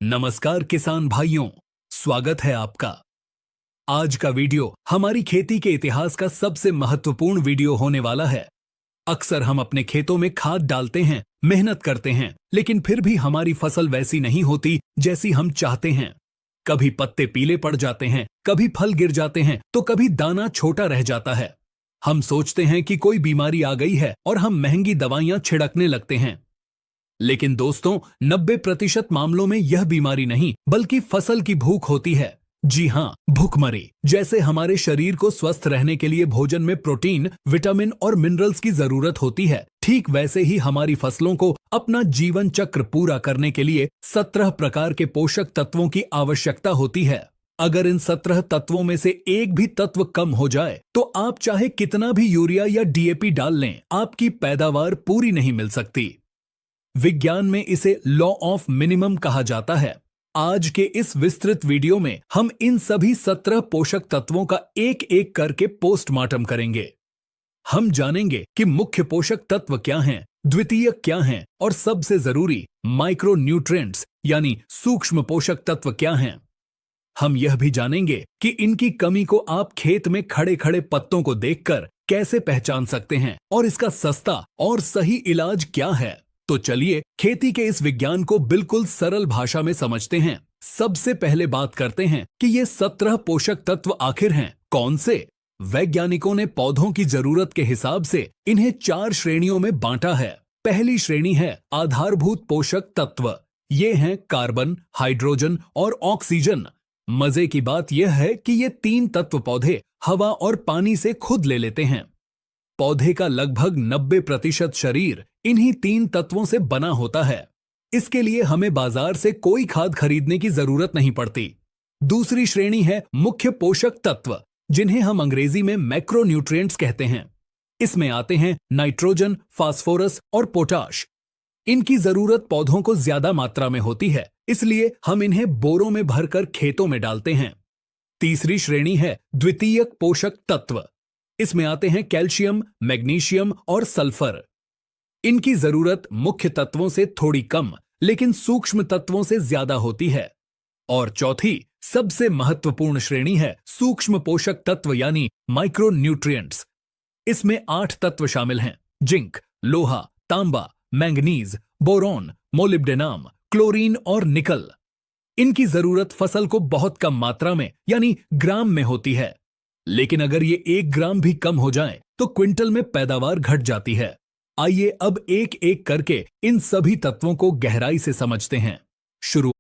नमस्कार किसान भाइयों, स्वागत है आपका। आज का वीडियो हमारी खेती के इतिहास का सबसे महत्वपूर्ण वीडियो होने वाला है। अक्सर हम अपने खेतों में खाद डालते हैं, मेहनत करते हैं, लेकिन फिर भी हमारी फसल वैसी नहीं होती जैसी हम चाहते हैं। कभी पत्ते पीले पड़ जाते हैं, कभी फल गिर जाते हैं, तो कभी दाना छोटा रह जाता है। हम सोचते हैं कि कोई बीमारी आ गई है और हम महंगी दवाइयां छिड़कने लगते हैं। लेकिन दोस्तों, 90% मामलों में यह बीमारी नहीं बल्कि फसल की भूख होती है। जी हाँ, भूखमरी। जैसे हमारे शरीर को स्वस्थ रहने के लिए भोजन में प्रोटीन, विटामिन और मिनरल्स की जरूरत होती है, ठीक वैसे ही हमारी फसलों को अपना जीवन चक्र पूरा करने के लिए 17 प्रकार के पोषक तत्वों की आवश्यकता होती है। अगर इन 17 तत्वों में से एक भी तत्व कम हो जाए तो आप चाहे कितना भी यूरिया या डीएपी डाल लें, आपकी पैदावार पूरी नहीं मिल सकती। विज्ञान में इसे लॉ ऑफ मिनिमम कहा जाता है। आज के इस विस्तृत वीडियो में हम इन सभी 17 पोषक तत्वों का एक एक करके पोस्टमार्टम करेंगे। हम जानेंगे कि मुख्य पोषक तत्व क्या हैं, द्वितीयक क्या हैं और सबसे जरूरी माइक्रो न्यूट्रिएंट्स यानी सूक्ष्म पोषक तत्व क्या हैं। हम यह भी जानेंगे कि इनकी कमी को आप खेत में खड़े खड़े पत्तों को देखकर कैसे पहचान सकते हैं और इसका सस्ता और सही इलाज क्या है। तो चलिए खेती के इस विज्ञान को बिल्कुल सरल भाषा में समझते हैं। सबसे पहले बात करते हैं कि ये 17 पोषक तत्व आखिर हैं कौन से। वैज्ञानिकों ने पौधों की जरूरत के हिसाब से इन्हें 4 श्रेणियों में बांटा है। पहली श्रेणी है आधारभूत पोषक तत्व। ये हैं कार्बन, हाइड्रोजन और ऑक्सीजन। मजे की बात यह है कि ये 3 तत्व पौधे हवा और पानी से खुद ले लेते हैं। पौधे का लगभग 90% शरीर इन्हीं 3 तत्वों से बना होता है। इसके लिए हमें बाजार से कोई खाद खरीदने की जरूरत नहीं पड़ती। दूसरी श्रेणी है मुख्य पोषक तत्व, जिन्हें हम अंग्रेजी में मैक्रोन्यूट्रिएंट्स कहते हैं। इसमें आते हैं नाइट्रोजन, फास्फोरस और पोटाश। इनकी जरूरत पौधों को ज्यादा मात्रा में होती है, इसलिए हम इन्हें बोरों में भरकर खेतों में डालते हैं। तीसरी श्रेणी है द्वितीयक पोषक तत्व। इसमें आते हैं कैल्शियम, मैग्नीशियम और सल्फर। इनकी जरूरत मुख्य तत्वों से थोड़ी कम लेकिन सूक्ष्म तत्वों से ज्यादा होती है। और चौथी सबसे महत्वपूर्ण श्रेणी है सूक्ष्म पोषक तत्व यानी माइक्रो न्यूट्रिएंट्स। इसमें 8 तत्व शामिल हैं: जिंक, लोहा, तांबा, मैंगनीज, बोरॉन, मोलिब्डेनम, क्लोरीन और निकल। इनकी जरूरत फसल को बहुत कम मात्रा में यानी ग्राम में होती है, लेकिन अगर ये 1 ग्राम भी कम हो जाए तो क्विंटल में पैदावार घट जाती है। आइए अब एक एक करके इन सभी तत्वों को गहराई से समझते हैं। शुरू